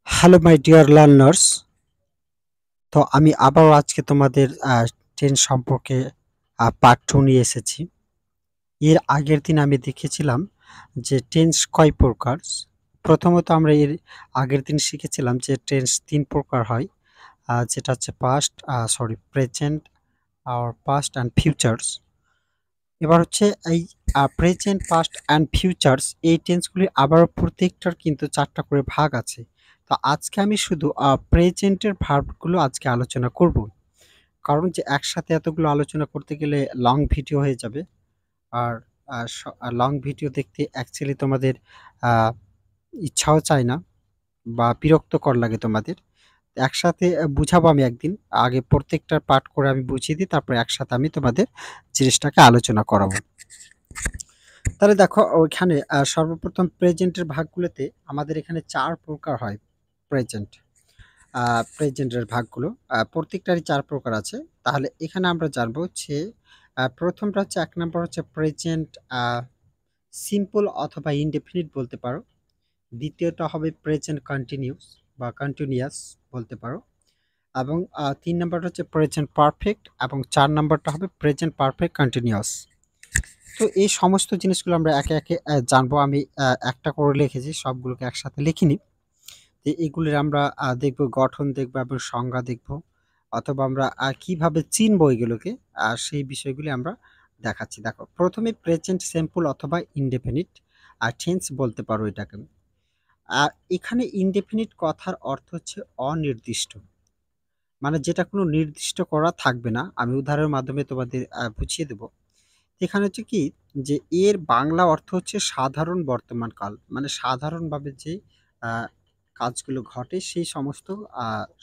Hello my dear learners. তো আমি আবারও আজকে তোমাদের টেন্স সম্পর্কে পার্ট 2 নিয়ে এসেছি। এর আগের দিন আমি দেখেছিলাম যে টেন্স কয় প্রকার। প্রথমত আমরা এর আগের দিন শিখেছিলাম যে টেন্স 3 প্রকার হয়, যেটা হচ্ছে প্রেজেন্ট আর পাস্ট অ্যান্ড ফিউচার্স। এবার হচ্ছে এই প্রেজেন্ট, পাস্ট অ্যান্ড ফিউচার্স এই টেন্সগুলির আবারও প্রত্যেকটার কিন্তু 4টা করে ভাগ আছে। তো আজকে আমি শুধু প্রেজেন্টের ভার্বগুলো আজকে আলোচনা করব। কারণ যে একসাথে এতগুলো আলোচনা করতে গেলে লং ভিডিও হয়ে যাবে। আর লং ভিডিও দেখতে অ্যাকচুয়ালি তোমাদের আ ইচ্ছাও চায় না বা বিরক্তকর লাগে তোমাদের। একসাথে বুঝাবো আমি একদিন। আগে প্রত্যেকটার পার্ট করে আমি বুঝিয়ে দিই, তারপরে একসাথে আমি তোমাদের জিনিসটাকে আলোচনা করাবো। তাহলে দেখো ওইখানে সর্বপ্রথম প্রেজেন্টের ভাগগুলোতে আমাদের এখানে 4 প্রকার হয় প্রেজেন্ট। প্রেজেন্টের ভাগগুলো প্রত্যেকটারই 4 প্রকার আছে। তাহলে এখানে আমরা জানবো যে প্রথমটা হচ্ছে 1 নাম্বার হচ্ছে প্রেজেন্ট সিম্পল অথবা ইনডেফিনিট বলতে পারো। দ্বিতীয়টা হবে প্রেজেন্ট কন্টিনিউস বা কন্টিনিউয়াস বলতে পারো। এবং 3 নাম্বারটা হচ্ছে প্রেজেন্ট পারফেক্ট এবং 4 নাম্বারটা হবে প্রেজেন্ট পারফেক্ট কন্টিনিউয়াস। তো এই সমস্ত জিনিসগুলো আমরা একে একে জানবো। আমি একটা করে লিখেছি, সবগুলোকে একসাথে লিখিনি। তো এগুলির আমরা দেখব, গঠন দেখব এবং সংজ্ঞা দেখব, অথবা আমরা কিভাবে চিনবো এগুলোকে, সেই বিষয়গুলি আমরা দেখাচ্ছি। দেখো, প্রথমে প্রেজেন্ট সিম্পল অথবা ইনডেফিনিট আর টেন্স বলতে পারো এটাকে। এখানে ইনডেফিনিট কথার অর্থ হচ্ছে অনির্দিষ্ট, মানে যেটা কোনো নির্দিষ্ট করা থাকবে না। আমি উদাহরণের মাধ্যমে তোমাদের বুঝিয়ে দেব। এখানে হচ্ছে কি, যে এর বাংলা অর্থ হচ্ছে সাধারণ বর্তমান কাল, মানে সাধারণভাবে যে আহ, কাজগুলো ঘটে সেই সমস্ত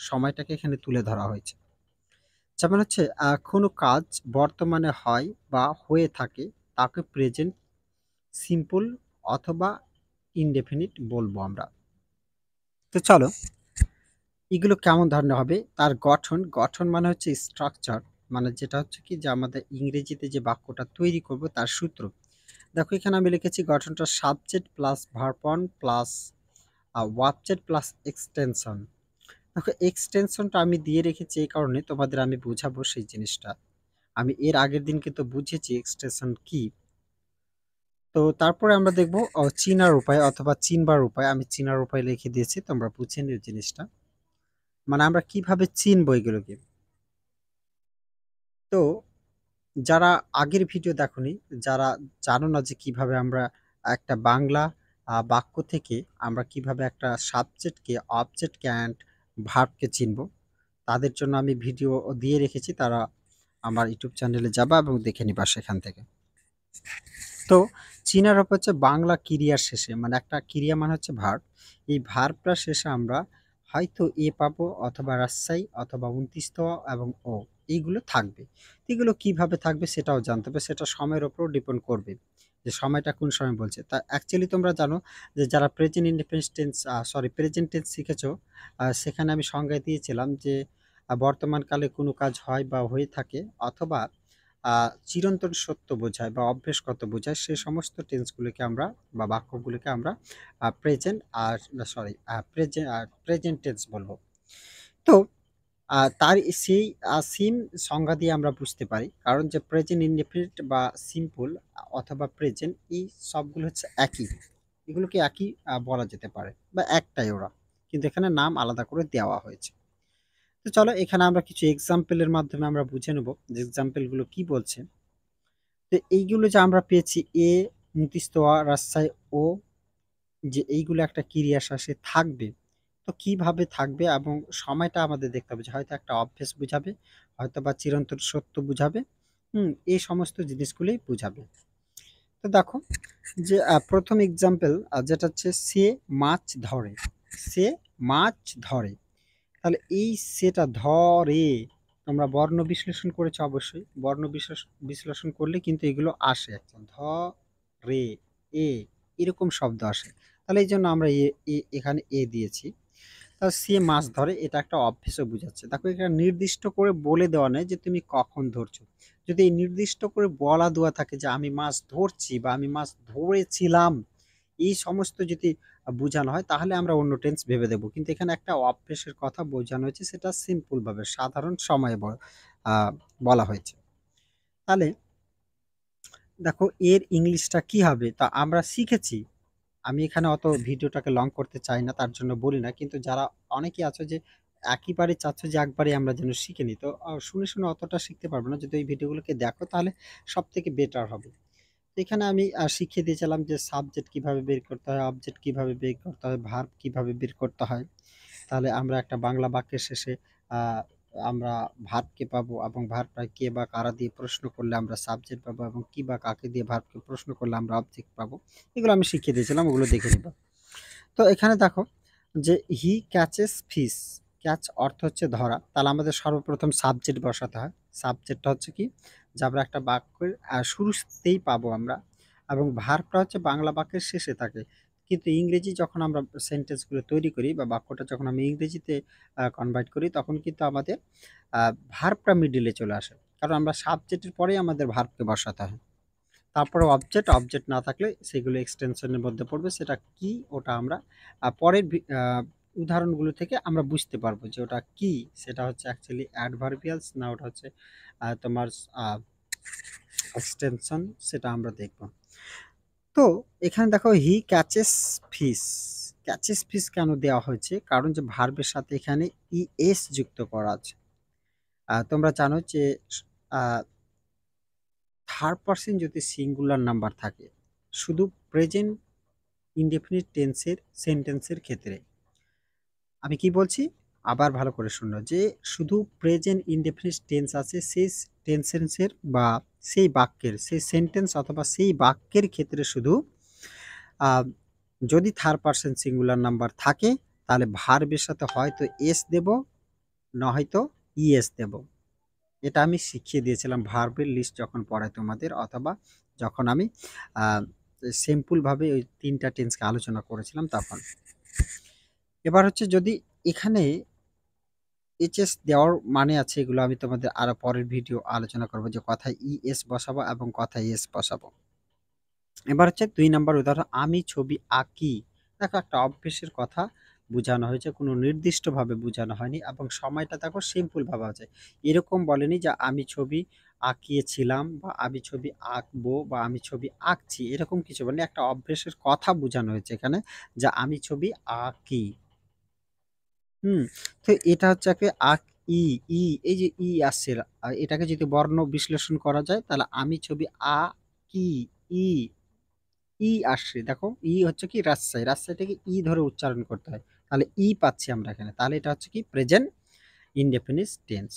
সময়টাকে এখানে তুলে ধরা হয়েছে। যেমন হচ্ছে কোনো কাজ বর্তমানে হয় বা হয়ে থাকে তাকে প্রেজেন্ট সিম্পল অথবা ইনডেফিনিট বলবো আমরা। তো চলো, এগুলো কেমন ধরনের হবে, তার গঠন। গঠন মানে হচ্ছে স্ট্রাকচার, মানে যেটা হচ্ছে কি, যে আমাদের ইংরেজিতে যে বাক্যটা তৈরি করব তার সূত্র। দেখো, এখানে আমি লিখেছি গঠনটা সাবজেক্ট প্লাস ভার্ব অন প্লাস ওয়াবজেক্ট প্লাস এক্সটেনশন। দেখো, এক্সটেনশনটা আমি দিয়ে রেখেছি এই কারণে তোমাদের আমি বুঝাবো সেই জিনিসটা। আমি এর আগের দিন কিন্তু বুঝেছি এক্সটেনশন কি। তো তারপরে আমরা দেখব চিনার উপায় অথবা চিনবার উপায়। আমি চিনার উপায় লিখে দিয়েছি, তোমরা বুঝে নিও জিনিসটা, মানে আমরা কিভাবে চিনবো এগুলোকে। তো যারা আগের ভিডিও দেখোনি, যারা জানো না যে কিভাবে আমরা একটা বাংলা বাক্য থেকে আমরা কিভাবে একটা সাবজেক্টকে, অবজেক্টকে অ্যান্ড ভার্বকে চিনবো, তাদের জন্য আমি ভিডিও দিয়ে রেখেছি। তারা আমার ইউটিউব চ্যানেলে যাবা এবং দেখে নিবা সেখান থেকে। তো চিনার হচ্ছে বাংলা ক্রিয়ার শেষে, মানে একটা ক্রিয়া মানে হচ্ছে ভার্ব। এই ভার্বটার শেষে আমরা হয়তো এ পাবো অথবা রাজশাহী অথবা 29 এবং ও, এইগুলো থাকবে। এগুলো কিভাবে থাকবে সেটাও জানতে হবে, সেটা সময়ের উপর ডিপেন্ড করবে যে সময়টা কোন সময় বলছে। তা অ্যাকচুয়ালি তোমরা জানো যে যারা present indefinite tense present tense শিখেছো, সেখানে আমি সংজ্ঞা দিয়েছিলাম যে বর্তমানকালে কোনো কাজ হয় বা হয়ে থাকে, অথবা চিরন্তন সত্য বোঝায় বা অভ্যাসগত বোঝায়, সে সমস্ত টেন্সগুলোকে আমরা বা বাক্যগুলোকে আমরা প্রেজেন্ট আর সরি প্রেজেন্ট টেন্স বলবো। তো তার সেই সেম সংজ্ঞা দিয়ে আমরা বুঝতে পারি, কারণ যে প্রেজেন্ট ইনডিফিনিট বা সিম্পল অথবা প্রেজেন্ট, এই সবগুলো হচ্ছে একই। এগুলোকে একই বলা যেতে পারে বা একটাই ওরা, কিন্তু এখানে নাম আলাদা করে দেওয়া হয়েছে। তো চলো, এখানে আমরা কিছু এক্সাম্পলের মাধ্যমে আমরা বুঝে নেব যে এক্সাম্পলগুলো কি বলছে। তো এইগুলো যে আমরা পেয়েছি, এ, মুতিস্তোয়া, রাজশাহী, ও, যে এইগুলো একটা ক্রিয়া শেষে থাকবে। তো কিভাবে থাকবে এবং সময়টা আমাদের দেখতে হবে, যে হয়তো একটা অভ্যেস বুঝাবে, হয়তো বা চিরন্তন সত্য বুঝাবে। এই সমস্ত জিনিসগুলোই বুঝাবে। তো দেখো, যে প্রথম এক্সাম্পল যেটা হচ্ছে সে মাছ ধরে। সে মাছ ধরে, তাহলে এই সেটা ধরে, তোমরা বর্ণ বিশ্লেষণ করেছো অবশ্যই। বর্ণ বিশ্লেষণ করলে কিন্তু এগুলো আসে, একটা ধ রে এ এরকম শব্দ আসে। তাহলে এই জন্য আমরা এখানে এ দিয়েছি। তাহলে সে মাছ ধরে, এটা একটা অভ্যেসও বোঝাচ্ছে। দেখো, এখানে নির্দিষ্ট করে বলে দেওয়া নেই যে তুমি কখন ধরছো। যদি এই নির্দিষ্ট করে বলা দেওয়া থাকে যে আমি মাছ ধরছি বা আমি মাছ ধরেছিলাম, এই সমস্ত যদি বোঝানো হয় তাহলে আমরা অন্য টেন্স ভেবে দেখব। কিন্তু এখানে একটা অভ্যাসের কথা বোঝানো হয়েছে সেটা সিম্পল ভাবে সাধারণ সময়ে আ বলা হয়েছে। তাহলে দেখো এর ইংলিশটা কি হবে? তা আমরা শিখেছি। আমি এখানে অত ভিডিওটাকে লং করতে চাই না, তার জন্য বলি না। কিন্তু যারা অনেকেই আছো যে একেবারে চাচ্ছ যে একবারে আমরা যেন শিখে নিই। তো শুনে অতটা শিখতে পারবে না। যদি এই ভিডিওগুলোকে দেখো তাহলে সবথেকে বেটার হবে। তো এখানে আমি শিখিয়ে দিয়েছিলাম যে সাবজেক্ট কিভাবে বের করতে হয়, অবজেক্ট কিভাবে বের করতে হয়, ভার্ব কিভাবে বের করতে হয়। তাহলে আমরা একটা বাংলা বাক্যের শেষে আ আমরা ভার্বকে পাবো এবং ভার্বটা কে বা কারা দিয়ে প্রশ্ন করলে আমরা সাবজেক্ট পাবো এবং কি বা কাকে দিয়ে ভার্বকে প্রশ্ন করলে আমরা অবজেক্ট পাবো। এগুলো আমি শিখিয়ে দিয়েছিলাম, ওগুলো দেখে নিবা। তো এখানে দেখো যে হি ক্যাচেস ফিশ। ক্যাচ অর্থ হচ্ছে ধরা। তাহলে আমাদের সর্বপ্রথম সাবজেক্ট বসাতে হয়। সাবজেক্টটা হচ্ছে কি? যে আমরা একটা বাক্যের শুরুতেই পাবো আমরা এবং ভার্বটা হচ্ছে বাংলা বাক্যের শেষে থাকে। কিন্তু ইংরেজি যখন আমরা সেন্টেন্সগুলো তৈরি করি বা বাক্যটা যখন আমি ইংরেজিতে কনভার্ট করি তখন কিন্তু আমাদের আ ভার্বটা মিডলে চলে আসে। কারণ আমরা সাবজেক্টের পরেই আমাদের ভার্বকে বসাতে হয়। তারপরে অবজেক্ট না থাকলে সেগুলো এক্সটেনশনের মধ্যে পড়বে। সেটা কি ওটা আমরা পরের উদাহরণগুলো থেকে আমরা বুঝতে পারবো যে ওটা কি। সেটা হচ্ছে অ্যাকচুয়ালি অ্যাডভার্বিয়ালস না ওটা হচ্ছে তোমার আ এক্সটেনশন, সেটা আমরা দেখব। তো এখানে দেখো হি ক্যাচেস ফিশ। ক্যাচেস ফিশ কেন দেওয়া হয়েছে? কারণ যে ভার্বের সাথে এখানে ইএস যুক্ত করা আছে। তোমরা জানো যে আ থার্ড পারসন যদি সিঙ্গুলার নাম্বার থাকে শুধু প্রেজেন্ট ইনডেফিনিট টেন্সের সেন্টেন্সের ক্ষেত্রে, আমি কি বলছি আবার ভালো করে শুনো, যে শুধু প্রেজেন্ট ইনডেফিনিট টেন্স আছে সেই টেন্সের বা সেই বাক্যের সেই সেন্টেন্স অথবা সেই বাক্যের ক্ষেত্রে শুধু আহ, যদি থার্ড পারসন সিঙ্গুলার নাম্বার থাকে তাহলে ভার্বের সাথে হয়তো এস দেব, না হয়তো ইএস দেব। এটা আমি শিখিয়ে দিয়েছিলাম ভার্বের লিস্ট যখন পড়াই তোমাদের, অথবা যখন আমি সিম্পলভাবে ওই ৩টা টেন্সকে আলোচনা করেছিলাম তখন। এবার হচ্ছে যদি এখানে এইচএস দেওয়ার মানে আছে, এগুলো আমি তোমাদের আরো পরের ভিডিও আলোচনা করব যে কথায় ইএস বসাবো এবং কথায় এস বসাবো। এবার হচ্ছে ২ নাম্বার উদাহরণ, আমি ছবি আঁকি। দেখো একটা অভ্যেসের কথা বুঝানো হয়েছে, কোনো নির্দিষ্টভাবে বুঝানো হয়নি এবং সময়টা দেখো সিম্পল ভাবে আছে। এরকম বলেনি যে আমি ছবি আঁকিয়েছিলাম বা আমি ছবি আঁকবো বা আমি ছবি আঁকছি, এরকম কিছু বলেনি। একটা অভ্যেসের কথা বোঝানো হয়েছে এখানে যে আমি ছবি আঁকি। হুম, তো এটা হচ্ছে একে ই, এই যে আসছে, এটাকে যদি বর্ণ বিশ্লেষণ করা যায় তাহলে আমি ছবি কি, ই, আসছে। দেখো হচ্ছে কি রাজশাহী, রাজশাহীটাকে ধরে উচ্চারণ করতে হয়। তাহলে পাচ্ছি আমরা এখানে। তাহলে এটা হচ্ছে কি প্রেজেন্ট ইনডেফিনিট টেন্স।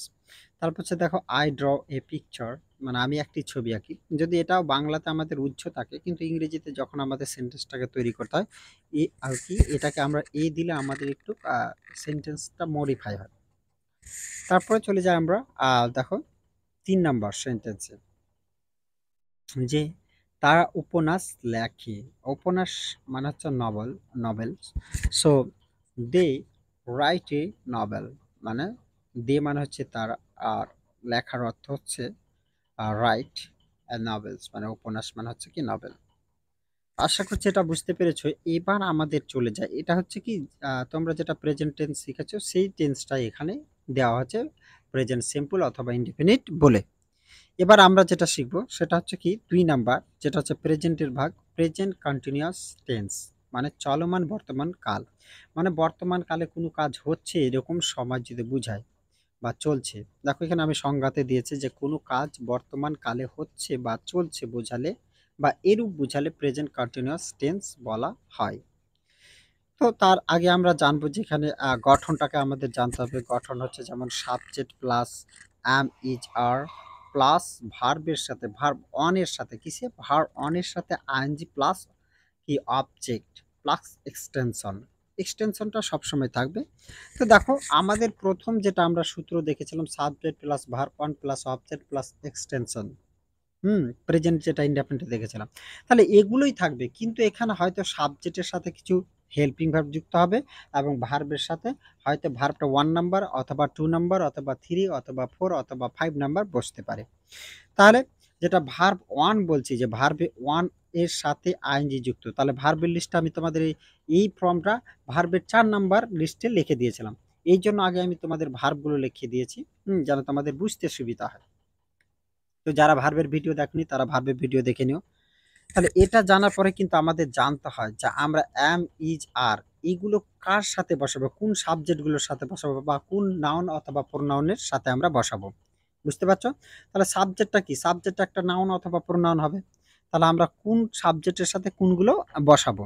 তারপর হচ্ছে দেখো আই ড্র এ পিকচার, মানে আমি একটি ছবি আঁকি। যদি এটাও বাংলাতে আমাদের উহ্য থাকে কিন্তু ইংরেজিতে যখন আমাদের সেন্টেন্সটাকে তৈরি করতে হয় আর কি এটাকে আমরা দিলে আমাদের একটু সেন্টেন্সটা মডিফাই হয়। তারপরে চলে যাই আমরা দেখো ৩ নাম্বার সেন্টেন্সে, যে তারা উপন্যাস লেখে। উপন্যাস মানে হচ্ছে novel. So they write a novel, মানে দে মানে হচ্ছে তারা, আর লেখার অর্থ হচ্ছে রাইট নভেলস, মানে উপন্যাস মানে হচ্ছে কি নভেল। আশা করছি এটা বুঝতে পেরেছো। এবার আমাদের চলে যায়, এটা হচ্ছে কি তোমরা যেটা প্রেজেন্ট টেন্স শিখেছো সেই টেন্সটাই এখানে দেওয়া হচ্ছে প্রেজেন্ট সিম্পল অথবা ইনডিফিনিট বলে। এবার আমরা যেটা শিখবো সেটা হচ্ছে কি ২ নাম্বার, যেটা হচ্ছে প্রেজেন্টের ভাগ, প্রেজেন্ট কন্টিনিউয়াস টেন্স, মানে চলমান বর্তমান কাল। মানে বর্তমান কালে কোনো কাজ হচ্ছে এরকম সময় যদি বুঝায় বা চলছে। দেখো এখানে আমি সংজ্ঞাতে দিয়েছি যে কোনো কাজ বর্তমান কালে হচ্ছে বা চলছে বোঝালে বা এরূপ বুঝালে প্রেজেন্ট কন্টিনিউয়াস টেন্স বলা হয়। তো তার আগে আমরা জানবো যে এখানে গঠনটাকে আমাদের জানতে হবে। গঠন হচ্ছে যেমন subject plus am is are plus ভার্বের সাথে ভার্ব অন এর সাথে কিসে ভার্ব অন এর সাথে আইএনজি প্লাস কি অবজেক্ট প্লাস এক্সটেনশন। এক্সটেনশনটা সবসময় থাকবে। তো দেখো আমাদের প্রথম যেটা আমরা সূত্র দেখেছিলাম সাবজেক্ট প্লাস ভার্ব অন plus object plus extension, present যেটা ইনডেফিনিট দেখেছিলাম। তাহলে এগুলোই থাকবে কিন্তু এখানে হয়তো সাবজেক্টের সাথে কিছু হেল্পিং ভার্ব যুক্ত হবে এবং ভার্বের সাথে হয়তো ভার্বটা 1 নাম্বার অথবা 2 নাম্বার অথবা 3 অথবা 4 অথবা 5 নাম্বার বসতে পারে। তাহলে যেটা ভার্ব 1 বলছি যে ভার্বে 1 এর সাথে আইএনজি যুক্ত। তাহলে ভার্বের লিস্টটা আমি তোমাদের এই ফর্মটা ভার্বের ৪ নাম্বার লিস্টে লিখে দিয়েছিলাম। এইজন্য আগে আমি তোমাদের ভার্বগুলো লিখে দিয়েছি, যেন তোমাদের বুঝতে সুবিধা হয়। তো যারা ভার্বের ভিডিও দেখোনি তারা ভার্বের ভিডিও দেখে নিও। তাহলে এটা জানার পরে কিন্তু আমাদের জানতে হয় যে আমরা অ্যাম, ইজ, আর এইগুলো কার সাথে বসাবো, কোন সাবজেক্টগুলোর সাথে বসাবো বা কোন নাউন অথবা প্রোনাউনের সাথে আমরা বসাবো। বুঝতে পারছো? তাহলে সাবজেক্টটা কি? সাবজেক্ট একটা নাউন অথবা প্রোনাউন হবে। তাহলে আমরা কোন সাবজেক্টের সাথে কোনগুলো বসাবো?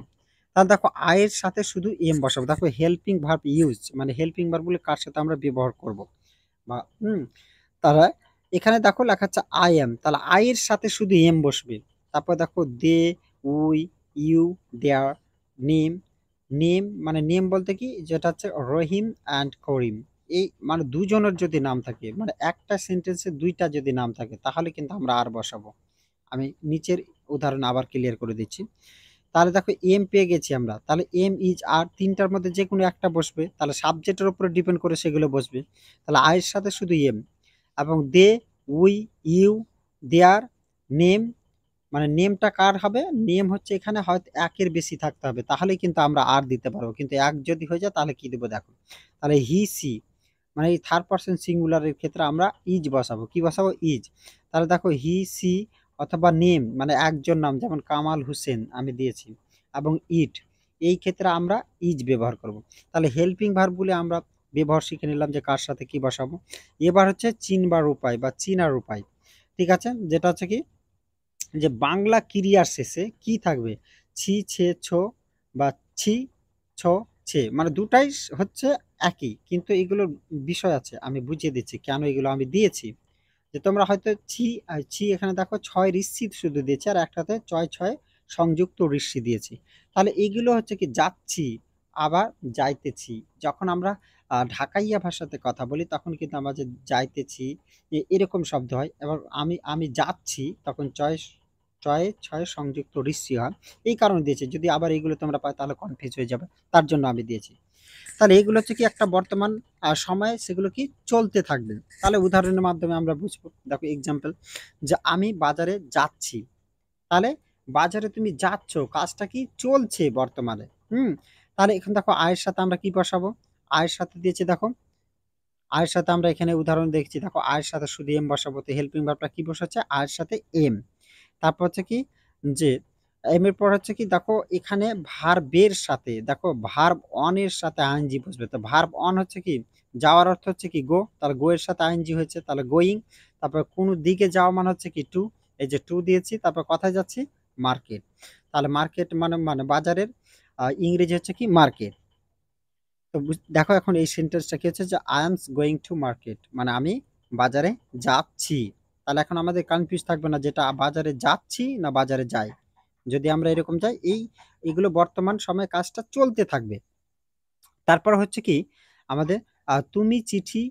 তাহলে দেখো এর সাথে শুধু এম বসাবো। দেখো হেল্পিং ভার্ব ইউজ, মানে হেল্পিং ভার্বগুলো কার সাথে আমরা ব্যবহার করব বা তাহলে এখানে দেখো লেখা আছে আই এম, তাহলে আই এর সাথে শুধু এম বসবে। তারপর দেখো they, we, you, their, name. Name মানে নেম বলতে কি, যেটা হচ্ছে রহিম অ্যান্ড করিম। এই মানে দুজনের যদি নাম থাকে, মানে একটা সেন্টেন্সে দুইটা যদি নাম থাকে, তাহলে কিন্তু আমরা আর বসাবো। আমি নিচের উদাহরণ আবার ক্লিয়ার করে দিচ্ছি। তাহলে দেখো এম পেয়ে গেছি আমরা, তাহলে এম, ইজ, আর তিনটার মধ্যে যে কোনো একটা বসবে। তাহলে সাবজেক্টের উপরে ডিপেন্ড করে সেগুলো বসবে। তাহলে আয়ের সাথে শুধু এম, এবং দে, উই, ইউ, দেয়ার, নেম। মানে নেমটা কার হবে? নেম হচ্ছে এখানে হয়তো একের বেশি থাকতে হবে, তাহলে কিন্তু আমরা আর দিতে পারবো। কিন্তু এক যদি হয়ে যায় তাহলে কি দেবো দেখো। তাহলে হি, সি, মানে এই থার্ড পারসন সিঙ্গুলারের ক্ষেত্রে আমরা ইজ বসাবো। কি বসাবো? ইজ। তাহলে দেখো হি, সি অথবা নেম মানে একজন নাম, যেমন কামাল হোসেন আমি দিয়েছি, এবং ইট, এই ক্ষেত্রে আমরা ইজ ব্যবহার করব। তাহলে হেল্পিং ভার্বগুলি আমরা ব্যবহার শিখে নিলাম যে কার সাথে কি বসাবো। এবার হচ্ছে চিনবার উপায় বা চিনার উপায়। ঠিক আছে, যেটা হচ্ছে কি, যে বাংলা ক্রিয়ার শেষে কি থাকবে? ছি, ছে, ছো বা ছি, ছ, ছে, মানে দুটাই হচ্ছে একই, কিন্তু এগুলোর বিষয় আছে, আমি বুঝিয়ে দিচ্ছি কেন এগুলো আমি দিয়েছি। যে তোমরা হয়তো ছি আর ছি এখানে দেখো ছয় ঋষি শুধু দিয়েছে, আর একটাতে ছয় ছয় সংযুক্ত ঋষি দিয়েছি। তাহলে এগুলো হচ্ছে কি যাচ্ছি, আবার যাইতেছি। যখন আমরা ঢাকাইয়া ভাষাতে কথা বলি তখন কিন্তু আমরা যে যাইতেছি এরকম শব্দ হয়। এবার আমি যাচ্ছি তখন ছয় ছয় ছয় সংযুক্ত ঋষি হয়। এই কারণে দিয়েছি, যদি আবার এইগুলো তোমরা পাই তাহলে কনফিউজ হয়ে যাবে, তার জন্য আমি দিয়েছি। তাহলে এগুলো হচ্ছে কি একটা বর্তমান সময়ে সেগুলো কি চলতে থাকবে। তাহলে উদাহরণের মাধ্যমে আমরা বুঝবো। দেখো এক্সাম্পল, যে আমি বাজারে যাচ্ছি। তাহলে বাজারে তুমি যাচ্ছ, কাজটা কি চলছে বর্তমানে। তাহলে এখন দেখো আয়ের সাথে আমরা কি বসাবো? আয়ের সাথে দিয়েছি দেখো, আয়ের সাথে আমরা এখানে উদাহরণ দেখছি, দেখো আয়ের সাথে শুধু এম বসাবো। তো হেল্পিং ভার্বটা কি বসাচ্ছে? আয়ের সাথে এম। তারপর হচ্ছে কি, যে এম এর পর হচ্ছে কি, দেখো এখানে ভার্বের সাথে, দেখো ভার্ব অন এর সাথে আইএনজি বসবে। তো ভার্ব অন হচ্ছে কি, যাওয়ার অর্থ হচ্ছে কি গো, তাহলে গো এর সাথে আইএনজি হয়েছে, তাহলে গোয়িং। তারপর কোনো দিকে যাওয়া মানে হচ্ছে কি টু, এই যে টু দিয়েছি। তারপর কোথায় যাচ্ছি? মার্কেট। তাহলে মার্কেট মানে মানে বাজারের ইংরেজি হচ্ছে কি মার্কেট। তো দেখো এখন এই সেন্টেন্সটা কি হচ্ছে, যে I am going to market, মানে আমি বাজারে যাচ্ছি। তাহলে এখন আমাদের কনফিউজ থাকবে না যেটা বাজারে যাচ্ছি না বাজারে যাই। যদি আমরা এরকম যাই, এগুলো বর্তমান সময়ে কাজটা চলতে থাকবে। তারপর হচ্ছে কি আমাদের তুমি চিঠি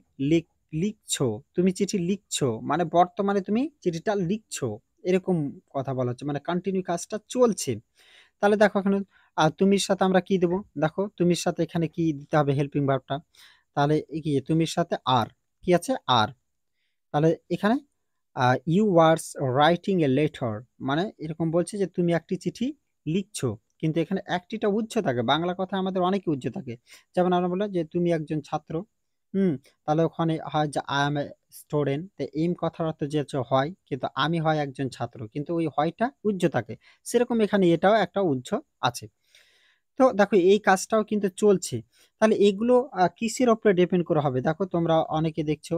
লিখছো, তুমি চিঠি লিখছো মানে বর্তমানে তুমি চিঠিটা লিখছো, এরকম কথা বলা হচ্ছে, মানে কন্টিনিউ কাজটা চলছে। তাহলে দেখো এখানে তুমির সাথে আমরা কি দেবো? দেখো তুমির সাথে এখানে কি দিতে হবে? হেল্পিং ভার্বটা। তাহলে কি তুমির সাথে আর কি আছে? আর। তাহলে এখানে you were writing a letter, মানে এরকম বলছে যে তুমি একটি চিঠি লিখছো, কিন্তু এখানে একটিটা উজ্জ্ব থাকে। বাংলা কথা আমাদের অনেক উজ্জ্ব থাকে, যেমন আমরা বললাম যে তুমি একজন ছাত্র। হুম তাহলে ওখানে হয় যে আই এম এ স্টুডেন্ট, তো এম কথার অর্থ যে হচ্ছে হয়, কিন্তু আমি হয় একজন ছাত্র, কিন্তু ওই হয়টা উজ্জ্ব থাকে। সেরকম এখানে এটাও একটা উজ্জ্ব আছে। তো দেখো এই কাজটাও কিন্তু চলছে। তাহলে এগুলো কিসের উপরে ডিপেন্ড করে হবে? দেখো তোমরা অনেকে দেখছো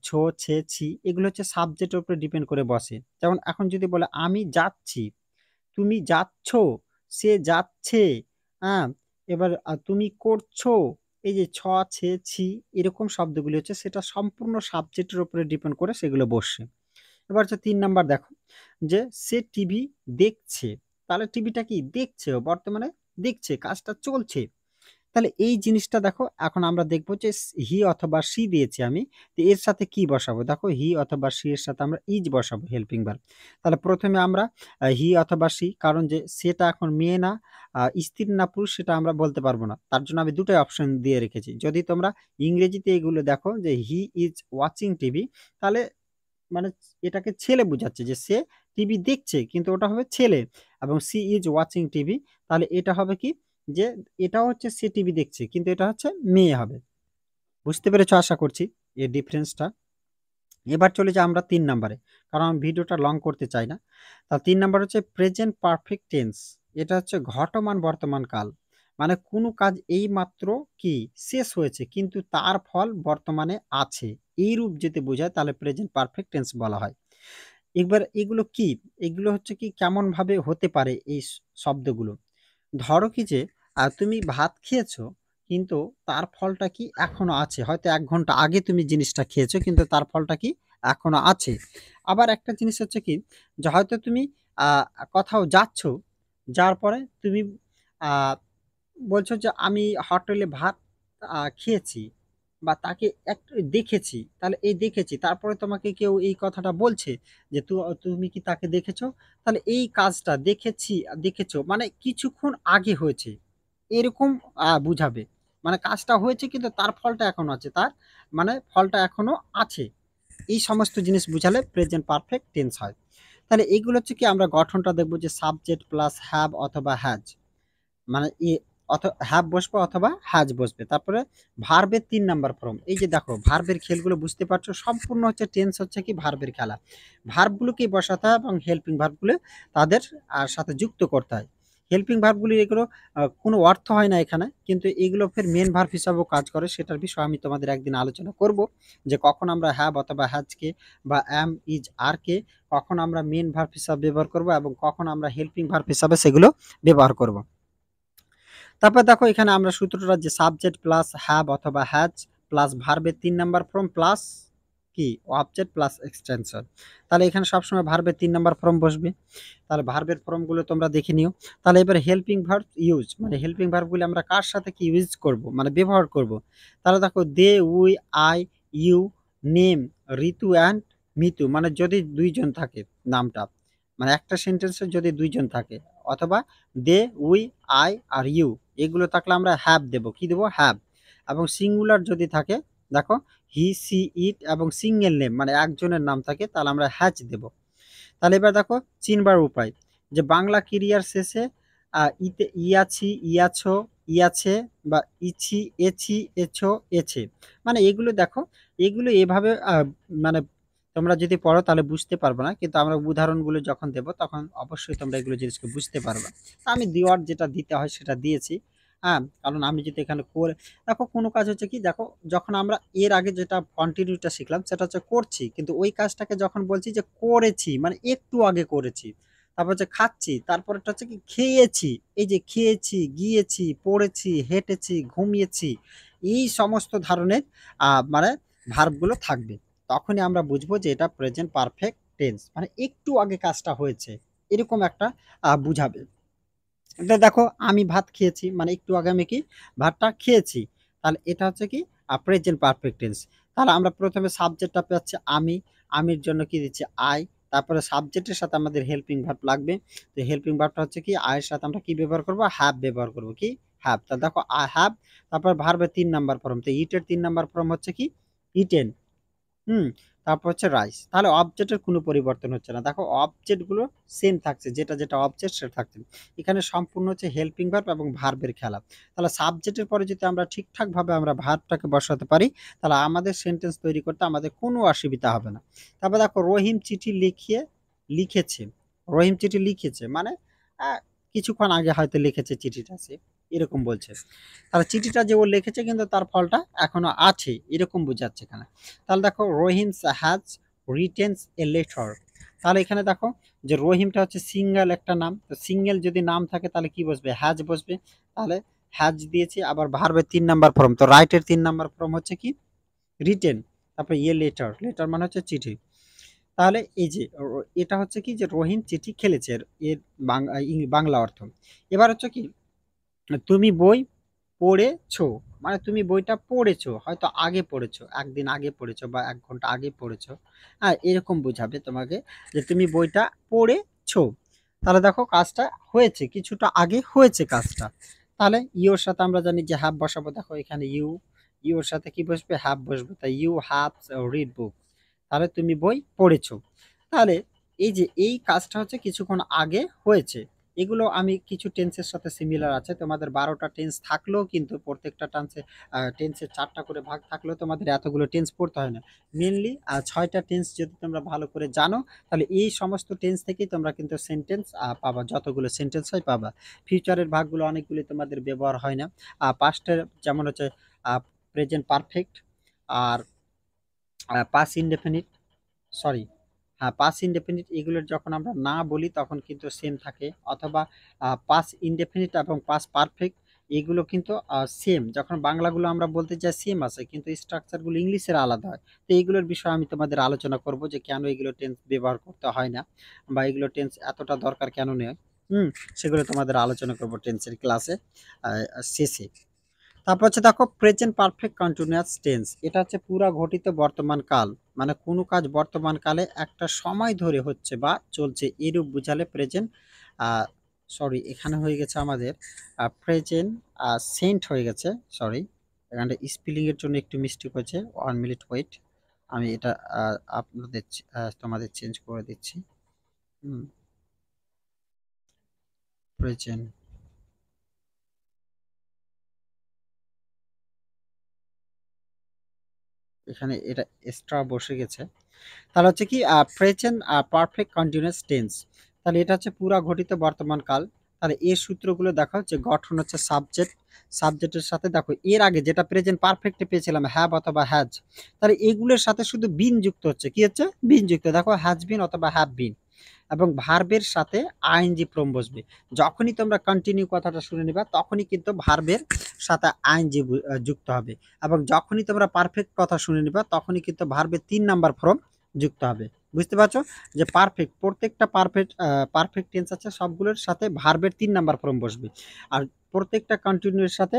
ছো, ছে, ছি, এগুলো হচ্ছে সাবজেক্টের উপরে ডিপেন্ড করে বসে। যেমন এখন যদি বলে আমি যাচ্ছি, তুমি যাচ্ছ, সে যাচ্ছে, হ্যাঁ। এবার তুমি করছো, এই যে ছ, ছে, ছি, এরকম শব্দগুলি হচ্ছে সেটা সম্পূর্ণ সাবজেক্টের উপরে ডিপেন্ড করে সেগুলো বসছে। এবার হচ্ছে ৩ নাম্বার দেখো, যে সে টিভি দেখছে। তাহলে টিভিটা কি দেখছে, বর্তমানে দেখছে, কাজটা চলছে। তাহলে এই জিনিসটা দেখো এখন আমরা দেখবো যে হি অথবা সি দিয়েছি আমি, তো এর সাথে কি বসাবো? দেখো হি অথবা সি এর সাথে আমরা ইজ বসাবো, হেল্পিং ভার্ব। তাহলে প্রথমে আমরা হি অথবা সি, কারণ যে সেটা এখন মেয়ে না স্ত্রী না পুরুষ সেটা আমরা বলতে পারবো না, তার জন্য আমি দুটোই অপশন দিয়ে রেখেছি। যদি তোমরা ইংরেজিতে এগুলো দেখো যে হি ইজ ওয়াচিং টিভি, তাহলে মানে এটাকে ছেলে বোঝাচ্ছে যে সে টিভি দেখছে কিন্তু ওটা হবে ছেলে, এবং সি ইজ ওয়াচিং টিভি, তাহলে এটা হবে কি যে এটাও হচ্ছে সে টিভি দেখছে কিন্তু এটা হচ্ছে মেয়ে হবে। বুঝতে পেরেছো আশা করছি এর ডিফারেন্সটা। এবার চলে যাই আমরা ৩ নাম্বারে। কারণ আমি ভিডিওটা লং করতে চাই না। তা ৩ নাম্বার হচ্ছে প্রেজেন্ট পারফেক্ট টেন্স। এটা হচ্ছে ঘটমান বর্তমান কাল। মানে কোনো কাজ এইমাত্র কি শেষ হয়েছে কিন্তু তার ফল বর্তমানে আছে। এইরূপ যদি বোঝায় তাহলে প্রেজেন্ট পারফেক্ট টেন্স বলা হয়। এবার এগুলো কি? এগুলো হচ্ছে কি কেমনভাবে হতে পারে এই শব্দগুলো? ধরো কি যে তুমি ভাত খেয়েছো কিন্তু তার ফলটা কি এখনো আছে। হয়তো ১ ঘন্টা আগে তুমি জিনিসটা খেয়েছো কিন্তু তার ফলটা কি এখনো আছে। আবার একটা জিনিস হচ্ছে কি যে হয়তো তুমি আ কোথাও যাচ্ছো, যাওয়ার পরে তুমি আ বলছো যে আমি হোটেলে ভাত খেয়েছি বা তাকে দেখেছি। তাহলে এই দেখেছি তারপরে তোমাকে কেউ এই কথাটা বলছে যে তুমি কি তাকে দেখেছো? তাহলে এই কাজটা দেখেছি, দেখেছো মানে কিছুক্ষণ আগে হয়েছে। এরকম বুঝাবে। মানে কাজটা হয়েছে কিন্তু তার ফলটা এখনো আছে। তার মানে ফলটা এখনো আছে। এই সমস্ত জিনিস বুঝালে প্রেজেন্ট পারফেক্ট টেন্স হয়। তাহলে এগুলো হচ্ছে কি আমরা গঠনটা দেখব যে সাবজেক্ট প্লাস হ্যাভ অথবা হ্যাজ। মানে হ্যাভ বসবে অথবা হ্যাজ বসবে। তারপরে ভার্বের ৩ নাম্বার ফর্ম। এই যে দেখো ভার্বের খেলগুলো বুঝতে পারছো সম্পূর্ণ হচ্ছে টেন্স হচ্ছে কি ভার্বের খেলা। ভার্বগুলোকেই বসাতে হয় এবং হেল্পিং ভার্বগুলো তাদের সাথে যুক্ত করতে হয়। হেল্পিং ভার্বগুলি এগুলো কোনো অর্থ হয় না এখানে। কিন্তু এগুলো ফের মেন ভার্ব হিসাবেও কাজ করে। সেটার বিষয়ে আমি তোমাদের একদিন আলোচনা করব। যে কখন আমরা হ্যাভ অথবা হ্যাজকে বা অ্যাম, ইজ, আর কে কখন আমরা মেন ভার্ব হিসাবে ব্যবহার করব এবং কখন আমরা হেল্পিং ভার্ব হিসাবে সেগুলো ব্যবহার করব। তারপর দেখো এখানে আমরা সূত্রটা যে সাবজেক্ট প্লাস হ্যাভ অথবা হ্যাজ প্লাস ভার্বের ৩ নাম্বার ফর্ম প্লাস কি অবজেক্ট প্লাস এক্সটেনশন। তাহলে এখানে সবসময় ভার্বের ৩ নাম্বার ফর্ম বসবে। তাহলে ভার্বের ফর্মগুলো তোমরা দেখে নিও। তাহলে এবার হেল্পিং ভার্ব ইউজ মানে হেল্পিং ভার্বগুলো আমরা কার সাথে কি ইউজ করব মানে ব্যবহার করব। তাহলে দেখো they, we, I, you, name, Ritu and Mitu মানে যদি ২ জন থাকে নামটা। মানে একটা সেন্টেন্সে যদি ২ জন থাকে অথবা দে, উই, আই আর ইউ এগুলো থাকলে আমরা হ্যাভ দেব। কি দেব? হ্যাভ। এবং সিঙ্গুলার যদি থাকে দেখো হি, সি, ইট এবং সিঙ্গেল নেম মানে একজনের নাম থাকে তাহলে আমরা হ্যাজ দেব। তাহলে এবার দেখো চিনবার উপায় যে বাংলা ক্রিয়ার শেষে ইতে ইয়াছি, ইয়াছো, ইয়াছে বা ইছি, এছি, এছো, এছে মানে এগুলো দেখো এগুলো এভাবে মানে তোমরা যদি পড়ো তাহলে বুঝতে পারবে না কিন্তু আমরা উদাহরণগুলো যখন দেব তখন অবশ্যই তোমরা এগুলো জিনিসকে বুঝতে পারবে। তা আমি দেওয়ার যেটা দিতে হয় সেটা দিয়েছি। হ্যাঁ, কারণ আমি যদি এখানে করে দেখো কোনো কাজ হচ্ছে কি দেখো যখন আমরা এর আগে যেটা কন্টিনিউটা শিখলাম সেটা হচ্ছে করছি কিন্তু ওই কাজটাকে যখন বলছি যে করেছি মানে একটু আগে করেছি। তারপর হচ্ছে খাচ্ছি, তারপরেরটা হচ্ছে কি খেয়েছি। এই যে খেয়েছি, গিয়েছি, পড়েছি, হেঁটেছি, ঘুমিয়েছি এই সমস্ত ধরনের মানে ভার্বগুলো থাকবে। তখনই আমরা বুঝবো যে এটা প্রেজেন্ট পারফেক্ট টেন্স মানে একটু আগে কাজটা হয়েছে এরকম একটা বুঝাবে। এটা দেখো আমি ভাত খেয়েছি মানে একটু আগে আমি কি ভাতটা খেয়েছি। তাহলে এটা হচ্ছে কি প্রেজেন্ট পারফেক্ট টেন্স। তাহলে আমরা প্রথমে সাবজেক্টটা পাচ্ছি আমি, আমির জন্য কি দিচ্ছি আই, তারপরে সাবজেক্টের সাথে আমাদের হেল্পিং ভার্ব লাগবে। তো হেল্পিং ভার্বটা হচ্ছে কি আয়ের সাথে আমরা কি ব্যবহার করব? হ্যাভ ব্যবহার করব। কি হ্যাভ। তা দেখো আই হ্যাভ, তারপর ভার্বের ৩ নাম্বার ফর্ম। তো ইটের ৩ নাম্বার ফর্ম হচ্ছে কি ইটেন। হুম, তারপর হচ্ছে রাইস। তাহলে অবজেক্টের কোনো পরিবর্তন হচ্ছে না। দেখো অবজেক্টগুলো সেম থাকছে। যেটা অবজেক্ট সেটা থাকছে। এখানে সম্পূর্ণ হচ্ছে হেল্পিং ভার্ব এবং ভার্বের খেলা। তাহলে সাবজেক্টের পরে যদি আমরা ঠিকঠাকভাবে আমরা ভার্বটাকে বসাতে পারি, তাহলে আমাদের সেন্টেন্স তৈরি করতে আমাদের কোনো অসুবিধা হবে না। তারপর দেখো রহিম চিঠি লিখেছে। রহিম চিঠি লিখেছে মানে আ কিছুক্ষণ আগে হয়তো লিখেছে চিঠিটা সে, এরকম বলছে। তাহলে চিঠিটা যে ও লিখেছে কিন্তু তার ফলটা এখনো আছে, এরকম বোঝাচ্ছে এখানে। তাহলে দেখো রহিমস হ্যাজ রিটেন্স এ লেটার। তাহলে এখানে দেখো যে রহিমটা হচ্ছে সিঙ্গেল একটা নাম। তো সিঙ্গেল যদি নাম থাকে তাহলে কি বসবে? হ্যাজ বসবে। তাহলে হ্যাজ দিয়েছি আবার ভার্বের ৩ নাম্বার ফর্ম। তো রাইটের ৩ নাম্বার ফর্ম হচ্ছে কি রিটেন। তারপরে লেটার। লেটার মানে হচ্ছে চিঠি। তাহলে এই যে এটা হচ্ছে কি যে রহিম চিঠি খেলেছে এর বাংলা অর্থ। এবার হচ্ছে কি তুমি বই পড়েছো। মানে তুমি বইটা পড়েছো। হয়তো আগে পড়েছো। ১ দিন আগে পড়েছো বা ১ ঘন্টা আগে পড়েছো। হ্যাঁ, এরকম বোঝাবে তোমাকে যে তুমি বইটা পড়েছো। তাহলে দেখো কাজটা হয়েছে। কিছুটা আগে হয়েছে কাজটা। তাহলে ইউর সাথে আমরা জানি যে হ্যাভ বসাবো। দেখো এখানে ইউর সাথে কি বসবে? হ্যাভ বসবে। তাই ইউ হ্যাভ রিড বুক। তাহলে তুমি বই পড়েছো। তাহলে এই যে এই কাজটা হচ্ছে কিছুক্ষণ আগে হয়েছে। এগুলো আমি কিছু টেন্সের সাথে সিমিলার আছে। তোমাদের ১২টা টেন্স থাকলেও কিন্তু প্রত্যেকটা টেন্সের ৪ টা করে ভাগ থাকলেও তোমাদের এতগুলো টেন্স পড়তে হয় না। মেইনলি ৬ টা টেন্স যদি তোমরা ভালো করে জানো, তাহলে এই সমস্ত টেন্স থেকেই তোমরা কিন্তু সেন্টেন্স পাবা। যতগুলো সেন্টেন্স হয় পাবা। ফিউচারের ভাগগুলো অনেকগুলি তোমাদের ব্যবহার হয় না। পাস্টের যেমন হচ্ছে আ প্রেজেন্ট পারফেক্ট আর পাস্ট ইনডেফিনিট, সরি, হ্যাঁ, পাস্ট ইনডেফিনিট এগুলোর যখন আমরা না বলি তখন কিন্তু সেম থাকে, অথবা পাস্ট ইনডেফিনিট এবং পাস্ট পারফেক্ট এগুলো কিন্তু সেম। যখন বাংলাগুলো আমরা বলতে চাই সেম আছে, কিন্তু স্ট্রাকচারগুলো ইংলিশের আলাদা হয়। তো এইগুলোর বিষয়ে আমি তোমাদের আলোচনা করব যে কেন এগুলো টেন্স ব্যবহার করতে হয় না, বা এগুলো টেন্স এতটা দরকার কেন নেই। হুম, সেগুলো তোমাদের আলোচনা করব টেন্সের ক্লাসে শেষে। তারপর হচ্ছে দেখো প্রেজেন্ট পারফেক্ট কন্টিনিউয়াস টেন্স, এটা হচ্ছে পুরা ঘটিত বর্তমান কাল, মানে কোনো কাজ বর্তমান কালে একটা সময় ধরে হচ্ছে বা চলছে এরূপ বুঝালে প্রেজেন্ট, সরি এখানে হয়ে গেছে আমাদের প্রেজেন্ট সেন্ট হয়ে গেছে, সরি এখানে স্পেলিং এর জন্য একটু মিস্টেক হয়েছে, 1 মিনিট ওয়েট, আমি এটা আপনাদের তোমাদের চেঞ্জ করে দিচ্ছি। হুম, প্রেজেন্ট, এখানে এটা এক্সট্রা বসে গেছে। তাহলে হচ্ছে কি প্রেজেন্ট পারফেক্ট কন্টিনিউয়াস টেন্স, তাহলে এটা হচ্ছে পুরা ঘটিত বর্তমান কাল। তাহলে এর সূত্রগুলো দেখো, যে গঠন হচ্ছে সাবজেক্ট, সাবজেক্টের সাথে দেখো এর আগে যেটা প্রেজেন্ট পারফেক্টে পেয়েছিলাম হ্যাভ অথবা হ্যাজ, তাহলে এগুলোর সাথে শুধু বিন যুক্ত হচ্ছে, কি হচ্ছে বিন যুক্ত, দেখো হ্যাজ বিন অথবা হ্যাভ বিন, এবং ভার্বের সাথে আইএনজি ফর্ম বসবে। যখনই তোমরা কন্টিনিউ কথাটা শুনে নিবা তখনই কিন্তু ভার্বের সাথে আইএনজি যুক্ত হবে, এবং যখনই তোমরা পারফেক্ট কথা শুনে নিবা তখনই কিন্তু ভার্বের ৩ নাম্বার ফর্ম যুক্ত হবে। বুঝতে পারছো যে পারফেক্ট, প্রত্যেকটা পারফেক্ট টেন্স আছে সবগুলোর সাথে ভার্বের ৩ নাম্বার ফর্ম বসবে, আর প্রত্যেকটা কন্টিনিউর সাথে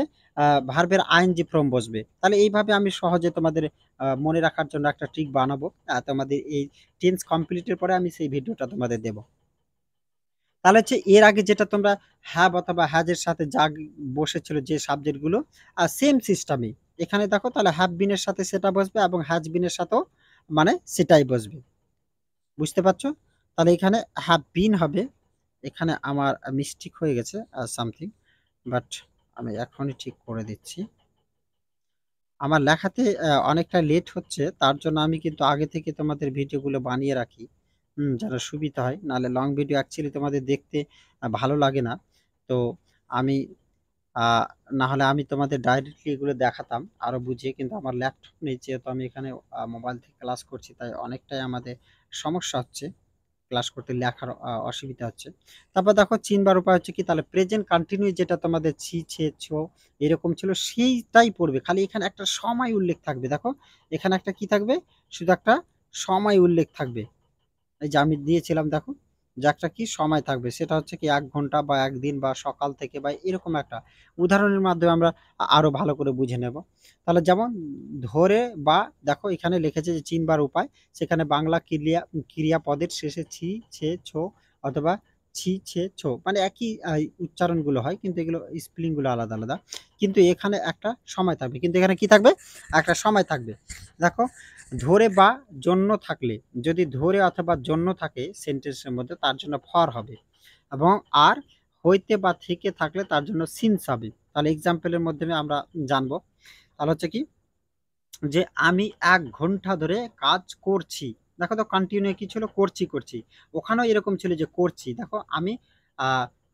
ভার্বের আইএনজি ফর্ম বসবে। তাহলে এইভাবে আমি সহজে তোমাদের মনে রাখার জন্য একটা ট্রিক বানাবো। তোমাদের এই টেন্স কমপ্লিটের পরে আমি সেই ভিডিওটা তোমাদের দেব। তাহলে হচ্ছে এর আগে যেটা তোমরা হ্যাভ অথবা হ্যাজ এর সাথে যা বসেছিল যে সাবজেক্ট গুলো, আর সেম সিস্টেমে এখানে দেখো, তাহলে হ্যাভ বিনের সাথে সেটা বসবে এবং হ্যাজ বিনের সাথেও মানে সেটাই বসবে। বুঝতে পারছো? তাহলে এখানে হ্যাভ বিন হবে, এখানে আমার মিস্টেক হয়ে গেছে সামথিং, বাট আমি এখনই ঠিক করে দিচ্ছি। আমার লেখাতে অনেকটা লেট হচ্ছে, তার জন্য আমি কিন্তু আগে থেকে তোমাদের ভিডিওগুলো বানিয়ে রাখি। যেন সুবিধা হয়। নাহলে লং ভিডিও অ্যাকচুয়ালি তোমাদের দেখতে ভালো লাগে না। তো আমি আ না হলে আমি তোমাদের ডাইরেক্টলি এগুলো দেখাতাম আরো বুঝিয়ে, কিন্তু আমার ল্যাপটপ নেই, যেহেতু আমি এখানে মোবাইল থেকে ক্লাস করছি, তাই অনেকটাই আমাদের সমস্যা হচ্ছে। ক্লাস করতে লেখার অসুবিধা হচ্ছে। তারপর দেখো চিনবার উপায় হচ্ছে কি, তাহলে প্রেজেন্ট কন্টিনিউ যেটা তোমাদের ছি, ছে, ছো এরকম ছিল সেইটাই পড়বে। খালি এখানে একটা সময় উল্লেখ থাকবে। দেখো এখানে একটা কি থাকবে? শুধু একটা সময় উল্লেখ থাকবে। এই যে আমি দিয়েছিলাম দেখো, যে একটা কি সময় থাকবে, সেটা হচ্ছে কি ১ ঘন্টা বা ১ দিন বা সকাল থেকে, বা এরকম একটা উদাহরণের মাধ্যমে আমরা আরো ভালো করে বুঝে নেব। তাহলে যেমন ধরে, বা দেখো এখানে লিখেছে যে চিনবার উপায়, সেখানে বাংলা ক্রিয়াপদের শেষে ছি, ছে, ছো অথবা ছি, ছে, ছো মানে একই উচ্চারণগুলো হয়, কিন্তু এগুলো স্পেলিং গুলো আলাদা, আলাদা। কিন্তু এখানে একটা সময় থাকবে, কিন্তু এখানে কি থাকবে? একটা সময় থাকবে। দেখো ধরে বা জন্য থাকলে, যদি ধরে অথবা জন্য থাকে সেন্টেন্সের মধ্যে, তার জন্য ফর হবে, এবং আর হইতে বা থেকে থাকলে তার জন্য সিন্স হবে। তাহলে এক্সাম্পলের মাধ্যমে আমরা জানবো। তাহলে হচ্ছে কি, যে আমি ১ ঘন্টা ধরে কাজ করছি। দেখো তো কন্টিনিউ কি ছিল? করছি, করছি। ওখানেও এরকম ছিল যে করছি। দেখো আমি আ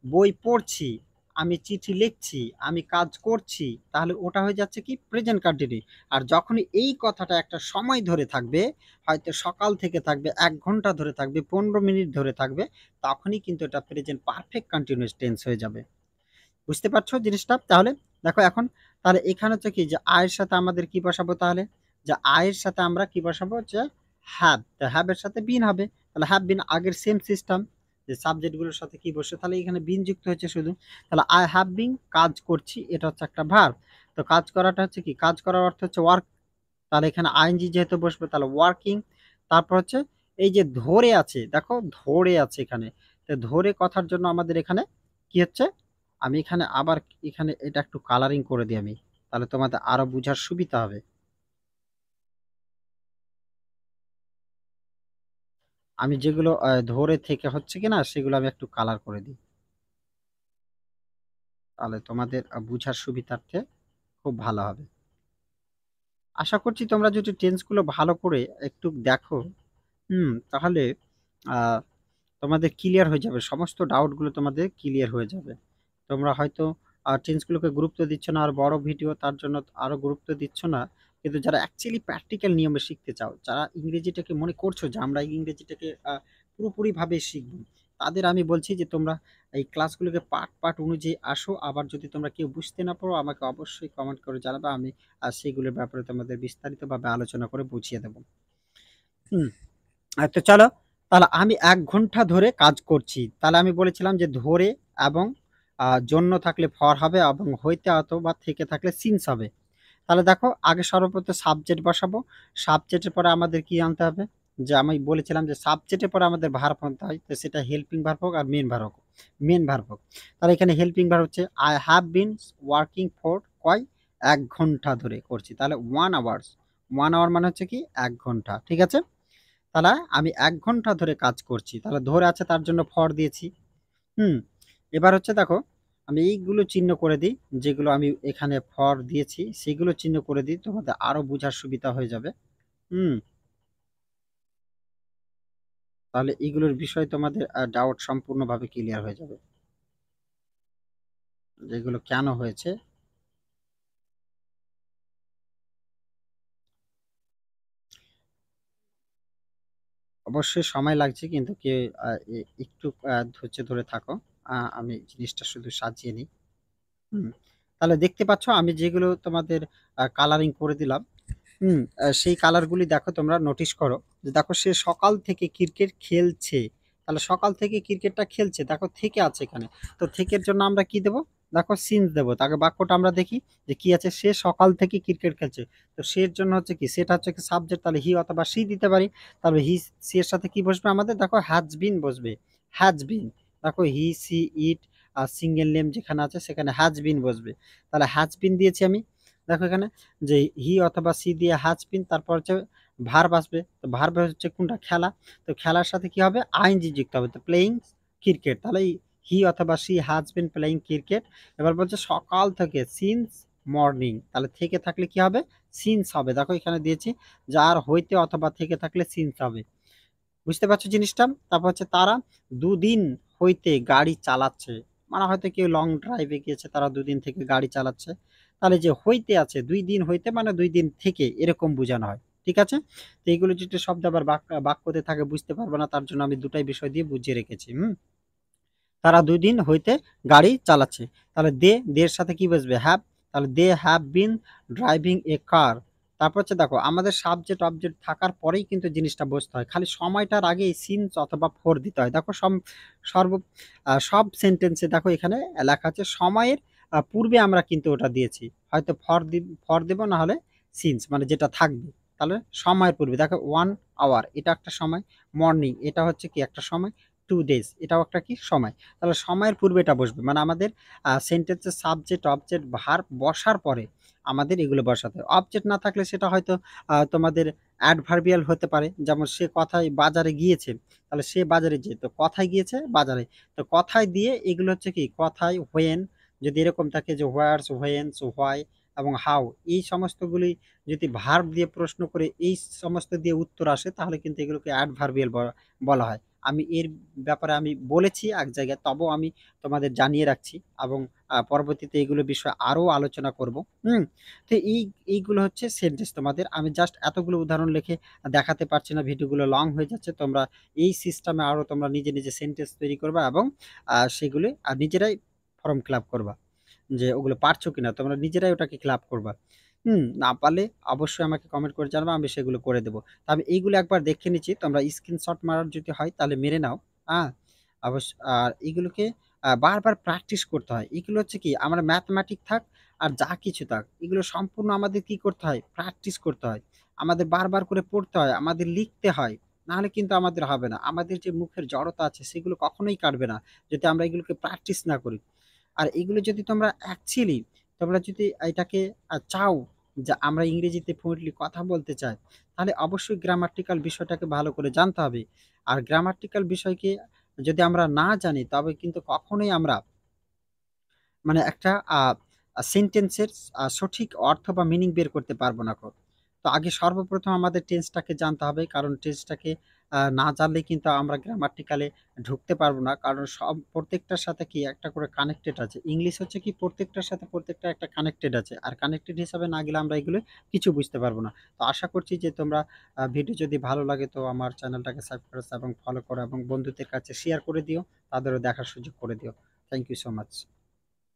বই পড়ছি, আমি চিঠি লিখছি, আমি কাজ করছি। তাহলে ওটা হয়ে যাচ্ছে কি? Present continue. আর যখনই এই কথাটা একটা সময় ধরে থাকবে, হয়তো সকাল থেকে থাকবে, ১ ঘন্টা ধরে থাকবে, ১৫ মিনিট ধরে থাকবে, তখনই কিন্তু এটা প্রেজেন্ট পারফেক্ট কন্টিনিউয়াস টেন্স হয়ে যাবে। বুঝতে পারছো জিনিসটা? তাহলে দেখো এখন, তাহলে এখানে হচ্ছে কি, যে আয়ের সাথে আমাদের কি বসাবো তাহলে? যে আয়ের সাথে আমরা কি বসাবো? যে হ্যাভ। তো হ্যাভ এর সাথে বিন হবে। তাহলে হ্যাভ বিন আগের সেম সিস্টেম, যে সাবজেক্ট গুলোর সাথে কি বসে, তাহলে এখানে বিন যুক্ত হয়েছে শুধু। তাহলে আই হ্যাভ বিন কাজ করছি, এটা হচ্ছে একটা ভার্ব। তো কাজ করাটা হচ্ছে কি? কাজ করার অর্থ হচ্ছে ওয়ার্ক। তাহলে এখানে আইএনজি যেহেতু বসবে, তাহলে ওয়ার্কিং। তারপর হচ্ছে এই যে ধরে আছে, দেখো ধরে আছে এখানে। তো ধরে কথার জন্য আমাদের এখানে কি হচ্ছে? আমি এখানে আবার এখানে এটা একটু কালারিং করে দিই আমি। তাহলে তোমাদের আরো বুঝার সুবিধা হবে। আমি যেগুলো ধরে থেকে হচ্ছে কি না সেগুলো আমি একটু কালার করে দিই। তাহলে তোমাদের বুঝার সুবিধার্থে খুব ভালো হবে। আশা করছি তোমরা যদি টেন্সগুলো ভালো করে একটু দেখো, তাহলে আ তোমাদের ক্লিয়ার হয়ে যাবে। সমস্ত ডাউটগুলো তোমাদের ক্লিয়ার হয়ে যাবে। তোমরা হয়তো টেন্সগুলোকে গুরুত্ব দিচ্ছ না, আর বড় ভিডিও তার জন্য আরো গুরুত্ব দিচ্ছ না। কিন্তু যারা অ্যাকচুয়ালি প্র্যাকটিক্যাল নিয়মে শিখতে চাও, যারা ইংরেজিটাকে মনে করছো যে আমরা এই ইংরেজিটাকে পুরোপুরিভাবে শিখব, তাদের আমি বলছি যে তোমরা এই ক্লাসগুলোকে পার্ট অনুযায়ী আসো। আবার যদি তোমরা কেউ বুঝতে না পারো আমাকে অবশ্যই কমেন্ট করে জানাবে। আমি সেগুলোর ব্যাপারে তোমাদের বিস্তারিতভাবে আলোচনা করে বুঝিয়ে দেব। হুম। তো চলো, তাহলে আমি ১ ঘন্টা ধরে কাজ করছি। তাহলে আমি বলেছিলাম যে ধরে এবং জন্য থাকলে ফর হবে এবং হইতে অথবা থেকে থাকলে সিন্স হবে। তাহলে দেখো, আগে সর্বপ্রথম সাবজেক্ট বসাবো। সাবজেক্টের পরে আমাদের কি আনতে হবে? যে আমি বলেছিলাম যে সাবজেক্টের পরে আমাদের ভার্ব আনতে হয়। তো সেটা হেল্পিং ভার্ব হোক আর মেইন ভার্ব হোক, মেইন ভার্ব হোক। তাহলে এখানে হেল্পিং ভার্ব হচ্ছে I have been working for কয় ১ ঘন্টা ধরে করছি। তাহলে 1 আওয়ার্স। 1 আওয়ার মানে হচ্ছে কি ১ ঘন্টা। ঠিক আছে? তাহলে আমি ১ ঘন্টা ধরে কাজ করছি। তাহলে ধরে আছে তার জন্য ফর দিয়েছি। হুম। এবার হচ্ছে দেখো, আমি এইগুলো চিহ্ন করে দিই, যেগুলো আমি এখানে ফর দিয়েছি সেগুলো চিহ্ন করে দিই, তোমাদের আরো বোঝার সুবিধা হয়ে যাবে। হুম। তাহলে এইগুলোর বিষয় তোমাদের ডাউট সম্পূর্ণভাবে ক্লিয়ার হয়ে যাবে, যেগুলো কেন হয়েছে। অবশ্যই সময় লাগছে, কিন্তু কে একটু ধৈর্য ধরে থাকো। আমি জিনিসটা শুধু সাজিয়ে নিই। হুম। তাহলে দেখতে পাচ্ছ আমি যেগুলো তোমাদের কালারিং করে দিলাম। সেই কালারগুলি দেখো, তোমরা নোটিস করো যে দেখো সে সকাল থেকে ক্রিকেট খেলছে। তাহলে সকাল থেকে ক্রিকেটটা খেলছে, দেখো থেকে আছে এখানে। তো থেকের জন্য আমরা কি দেব? দেখো সিন্স দেবো। তাকে বাক্যটা আমরা দেখি যে কি আছে, সে সকাল থেকে ক্রিকেট খেলছে। তো সের জন্য হচ্ছে কি, সেটা হচ্ছে কি সাবজেক্ট, তাহলে হি অথবা সি দিতে পারি। তাহলে হি সি এর সাথে কি বসবে আমাদের? দেখো হ্যাজ বিন বসবে। Has been. দেখো he she it single name যেখানে আছে সেখানে হ্যাজ বিন বসবে। তাহলে হ্যাজ বিন দিয়েছি আমি। দেখো এখানে যে হি অথবা সি দিয়ে হ্যাজ বিন, তারপর হচ্ছে ভার্ব আসবে। তো ভার্ব হচ্ছে কোনটা? খেলা। তো খেলার সাথে কি হবে? আইএনজি যুক্ত হবে। তো প্লেয়িং ক্রিকেট। তাহলে হি অথবা she has been playing cricket. এবার বলছে সকাল থেকে, সিন্স মর্নিং। তাহলে থেকে থাকলে কি হবে? সিন্স হবে। দেখো এখানে দিয়েছি, যার হইতে অথবা থেকে থাকলে সিন্স হবে। বুঝতে পারছো জিনিসটা? তারপর হচ্ছে তারা ২ দিন হইতে গাড়ি চালাচ্ছে। মানে হয়তো কেউ লং ড্রাইভে গিয়েছে, তারা ২ দিন থেকে গাড়ি চালাচ্ছে। তাহলে যে হইতে আছে ২ দিন হইতে মানে ২ দিন থেকে, এরকম বোঝানো হয়। ঠিক আছে? তো এগুলো যদি শব্দ আবার বাক্যতে থাকে বুঝতে পারবে না, তার জন্য আমি ২ টাই বিষয় দিয়ে বুঝিয়ে রেখেছি। তারা ২ দিন হইতে গাড়ি চালাচ্ছে। তাহলে দে এর সাথে কি বসবে? হ্যাভ। তাহলে দে হ্যাভ বিন ড্রাইভিং এ কার। তারপর হচ্ছে দেখো, আমাদের সাবজেক্ট অবজেক্ট থাকার পরেই কিন্তু জিনিসটা বসতে হয়। খালি সময়টার আগেই সিন্স অথবা ফর দিতে হয়। দেখো সর্ব সব সেন্টেন্সে দেখো এখানে লেখা আছে সময়ের পূর্বে আমরা কিন্তু ওটা দিয়েছি। হয়তো ফর দেব, না হলে সিন্স মানে যেটা থাকবে। তাহলে সময়ের পূর্বে দেখো 1 আওয়ার এটা একটা সময়, মর্নিং এটা হচ্ছে কি একটা সময়, 2 ডেজ এটাও একটা কি সময়। তাহলে সময়ের পূর্বে এটা বসবে। মানে আমাদের সেন্টেন্সের সাবজেক্ট, অবজেক্ট, ভার্ব বসার পরে আমাদের এগুলো বসাতে হয়। অবজেক্ট না থাকলে সেটা হয়তো তোমাদের অ্যাডভার্বিয়াল হতে পারে। যেমন সে কথায় বাজারে গিয়েছে। তাহলে সে বাজারে যেত। কথায় গিয়েছে বাজারে। তো কথায় দিয়ে এগুলো হচ্ছে কি কথায়, হোয়েন যদি এরকম থাকে যে হোয়ারস, হোয়েনস, হোয়াই এবং হাউ, এই সমস্তগুলি যদি ভার্ব দিয়ে প্রশ্ন করে এই সমস্ত দিয়ে উত্তর আসে, তাহলে কিন্তু এগুলোকে অ্যাডভার্বিয়াল বলা হয়। আমি এর ব্যাপারে আমি বলেছি এক জায়গায়, তবেও আমি তোমাদের জানিয়ে রাখছি এবং পরবর্তীতে এইগুলো বিষয়ে আরো আলোচনা করব। হুম। তো এইগুলো হচ্ছে সেন্টেন্স। তোমাদের আমি জাস্ট এতগুলো উদাহরণ লিখে দেখাতে পারছি না, ভিডিওগুলো লং হয়ে যাচ্ছে। তোমরা এই সিস্টেমে আরো তোমরা নিজে নিজে সেন্টেন্স তৈরি করবা এবং সেগুলি নিজেরাই ফর্ম ফিল আপ করবা। যে ওগুলো পারছো কিনা তোমরা নিজেরাই ওটাকে ক্লাব করবা। না পারলে অবশ্যই আমাকে কমেন্ট করে জানাবা, আমি সেগুলো করে দেবো। তো আমি এইগুলো একবার দেখে নিচ্ছি, তোমরা স্ক্রিনশট মারার যদি হয় তাহলে মেরে নাও। হ্যাঁ? আর এগুলোকে বারবার প্র্যাকটিস করতে হয়। এগুলো হচ্ছে কি আমরা ম্যাথমেটিক থাক আর যা কিছু থাক, এগুলো সম্পূর্ণ আমাদের কি করতে হয়? প্র্যাকটিস করতে হয়। আমাদের বারবার করে পড়তে হয়, আমাদের লিখতে হয়। নাহলে কিন্তু আমাদের হবে না। আমাদের যে মুখের জড়তা আছে সেগুলো কখনোই কাটবে না, যদি আমরা এগুলোকে প্র্যাকটিস না করি। আর এগুলো যদি তোমরা অ্যাকচুয়ালি তোমরা যদি এটাকে চাও যে আমরা ইংরেজিতে ফ্লুয়েন্টলি কথা বলতে চাই, তাহলে অবশ্যই গ্রামাটিক্যাল বিষয়টাকে ভালো করে জানতে হবে। আর গ্রামাটিক্যাল বিষয়কে যদি আমরা না জানি, তবে কিন্তু কখনোই আমরা মানে একটা সেন্টেন্সের সঠিক অর্থ বা মিনিং বের করতে পারবো না। তো আগে সর্বপ্রথম আমাদের টেন্সটাকে জানতে হবে, কারণ টেন্সটাকে না জানলে কিন্তু আমরা গ্রামাটিক্যালে ঢুকতে পারবো না, কারণ সব প্রত্যেকটার সাথে কি একটা করে কানেক্টেড আছে। ইংলিশ হচ্ছে কি প্রত্যেকটার সাথে প্রত্যেকটা একটা কানেক্টেড আছে, আর কানেক্টেড হিসাবে না গেলে আমরা এগুলো কিছু বুঝতে পারবো না। তো আশা করছি যে তোমরা ভিডিও যদি ভালো লাগে তো আমার চ্যানেলটাকে সাবস্ক্রাইব এবং ফলো করো এবং বন্ধুদের কাছে শেয়ার করে দিও, তাদেরও দেখার সুযোগ করে দিও। Thank you so much.